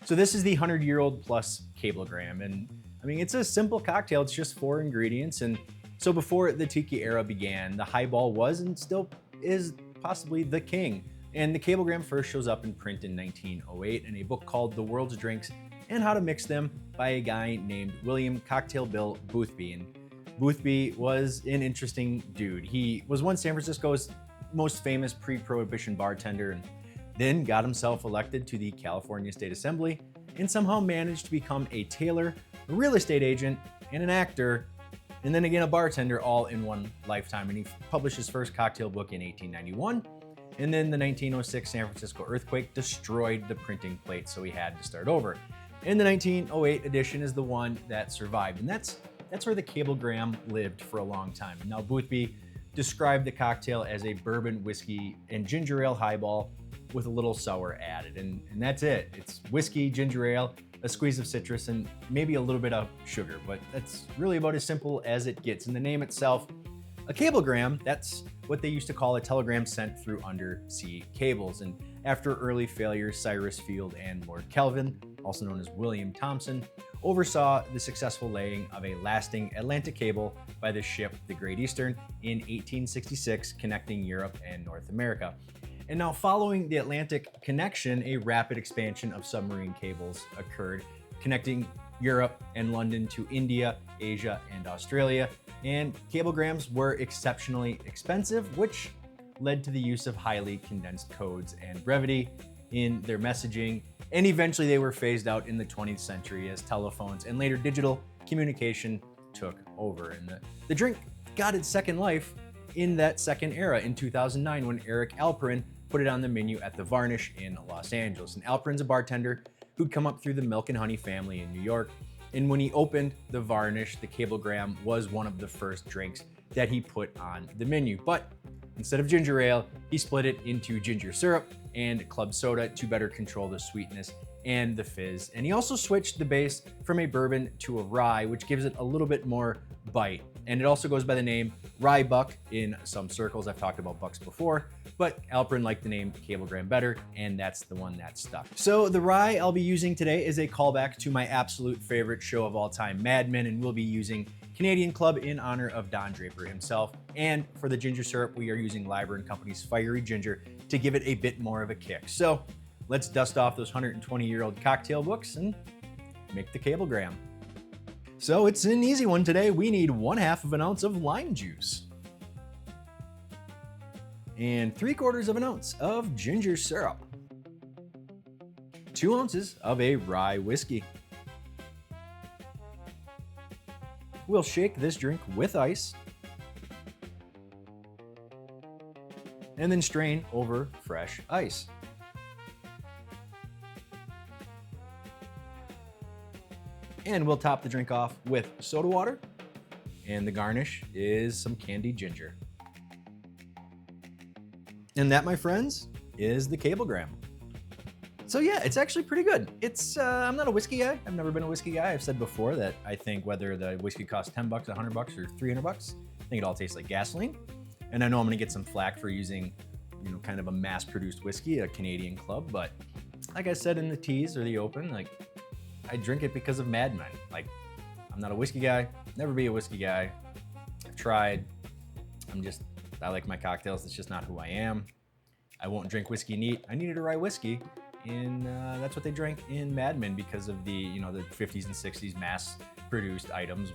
So this is the 100-year-old plus Cablegram, and I mean, it's a simple cocktail. It's just 4 ingredients. And so before the Tiki era began, the Highball was and still is possibly the king. And the Cablegram first shows up in print in 1908 in a book called The World's Drinks and How to Mix Them by a guy named William Cocktail Bill Boothby. And Boothby was an interesting dude. He was once San Francisco's most famous pre-prohibition bartender, and then got himself elected to the California State Assembly and somehow managed to become a tailor, a real estate agent, and an actor, and then again a bartender, all in one lifetime. And he published his first cocktail book in 1891, and then the 1906 San Francisco earthquake destroyed the printing plate, so he had to start over. And the 1908 edition is the one that survived, and that's where the Cablegram lived for a long time. Now Boothby described the cocktail as a bourbon, whiskey, and ginger ale highball with a little sour added, and that's it. It's whiskey, ginger ale, a squeeze of citrus, and maybe a little bit of sugar, but that's really about as simple as it gets. And the name itself, a cablegram, that's what they used to call a telegram sent through undersea cables. And after early failures, Cyrus Field and Lord Kelvin, also known as William Thomson, oversaw the successful laying of a lasting Atlantic cable by the ship the Great Eastern in 1866, connecting Europe and North America. And now, following the Atlantic connection, a rapid expansion of submarine cables occurred, connecting Europe and London to India, Asia, and Australia. And cablegrams were exceptionally expensive, which led to the use of highly condensed codes and brevity in their messaging. And eventually they were phased out in the 20th century as telephones and later digital communication took over. And the drink got its second life in that second era in 2009 when Eric Alperin put it on the menu at the Varnish in Los Angeles. And Alperin's a bartender who'd come up through the Milk and Honey family in New York. And when he opened the Varnish, the Cablegram was one of the first drinks that he put on the menu. But instead of ginger ale, he split it into ginger syrup and club soda to better control the sweetness and the fizz. And he also switched the base from a bourbon to a rye, which gives it a little bit more bite. And it also goes by the name Rye Buck in some circles. I've talked about bucks before, but Alperin liked the name Cablegram better, and that's the one that stuck. So the rye I'll be using today is a callback to my absolute favorite show of all time, Mad Men, and we'll be using Canadian Club in honor of Don Draper himself. And for the ginger syrup, we are using Liber Co's Fiery Ginger to give it a bit more of a kick. So let's dust off those 120-year-old cocktail books and make the Cablegram. So it's an easy one today. We need 1/2 of an ounce of lime juice and 3/4 of an ounce of ginger syrup, 2 ounces of a rye whiskey. We'll shake this drink with ice and then strain over fresh ice. And we'll top the drink off with soda water, and the garnish is some candied ginger. And that, my friends, is the Cablegram. So yeah, it's actually pretty good. I'm not a whiskey guy. I've never been a whiskey guy. I've said before that I think whether the whiskey costs $10, $100, or $300, I think it all tastes like gasoline. And I know I'm gonna get some flack for using, kind of a mass-produced whiskey, a Canadian Club, but like I said in the tease or the open, I drink it because of Mad Men. I'm not a whiskey guy, never be a whiskey guy. I've tried. I like my cocktails. It's just not who I am. I won't drink whiskey neat. I needed a rye whiskey, and that's what they drank in Mad Men because of the 50s and 60s mass-produced items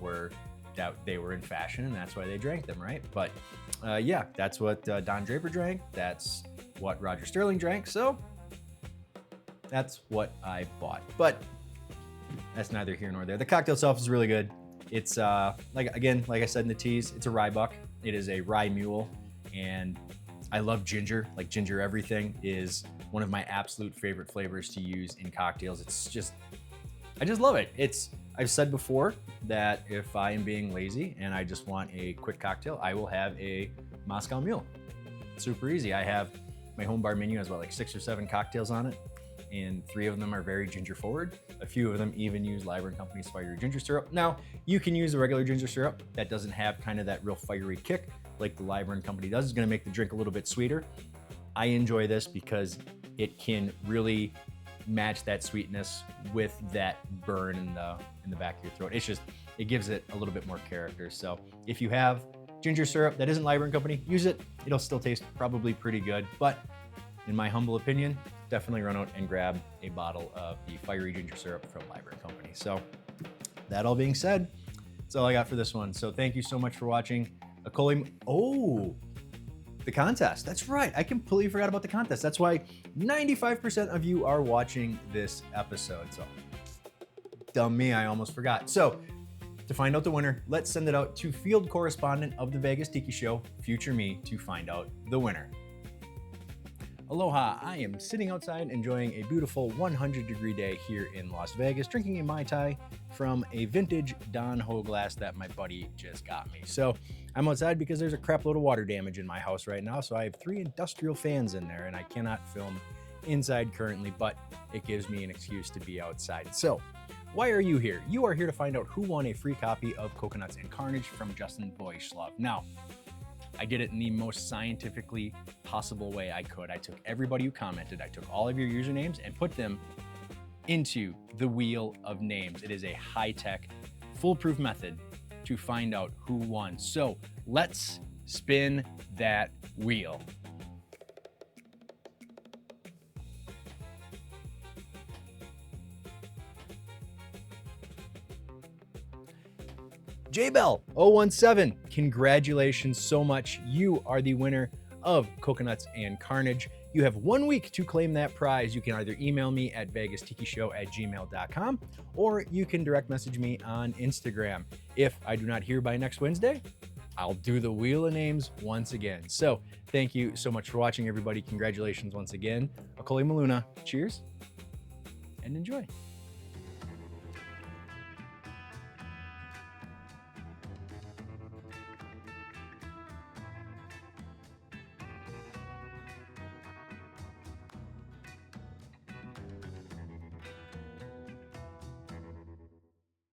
they were in fashion, and that's why they drank them, right? But yeah, that's what Don Draper drank. That's what Roger Sterling drank. So that's what I bought. But that's neither here nor there. The cocktail itself is really good. It's like I said in the tease, it's a rye buck. It is a rye mule, and I love ginger. Ginger everything is one of my absolute favorite flavors to use in cocktails. I just love it. I've said before that if I am being lazy and I just want a quick cocktail, I will have a Moscow Mule. Super easy. I have my home bar menu has 6 or 7 cocktails on it, and 3 of them are very ginger forward. A few of them even use Liber Co's Fiery Ginger Syrup. Now, you can use the regular ginger syrup that doesn't have kind of that real fiery kick like the Liber Co does. It's gonna make the drink a little bit sweeter. I enjoy this because it can really match that sweetness with that burn in the back of your throat. It gives it a little bit more character. So if you have ginger syrup that isn't Liber Company, use it. It'll still taste probably pretty good, but in my humble opinion, definitely run out and grab a bottle of the fiery ginger syrup from Liber Company. So that all being said, that's all I got for this one. So thank you so much for watching. The contest. That's right. I completely forgot about the contest. That's why 95% of you are watching this episode. So dumb me, I almost forgot. So to find out the winner, let's send it out to field correspondent of the Vegas Tiki Show, future me, to find out the winner. Aloha, I am sitting outside enjoying a beautiful 100-degree day here in Las Vegas, drinking a Mai Tai from a vintage Don Ho glass that my buddy just got me. So I'm outside because there's a crap load of water damage in my house right now, so I have 3 industrial fans in there and I cannot film inside currently, but it gives me an excuse to be outside. So why are you here? You are here to find out who won a free copy of Coconuts and Carnage from Justin Voislov. Now, I did it in the most scientifically possible way I could. I took everybody who commented, I took all of your usernames and put them into the wheel of names. It is a high-tech, foolproof method to find out who won. So let's spin that wheel. JBell017, congratulations so much. You are the winner of Coconuts and Carnage. You have 1 week to claim that prize. You can either email me at vegastikishow@gmail.com or you can direct message me on Instagram. If I do not hear by next Wednesday, I'll do the wheel of names once again. So thank you so much for watching, everybody. Congratulations once again. Akoli Maluna. Cheers and enjoy.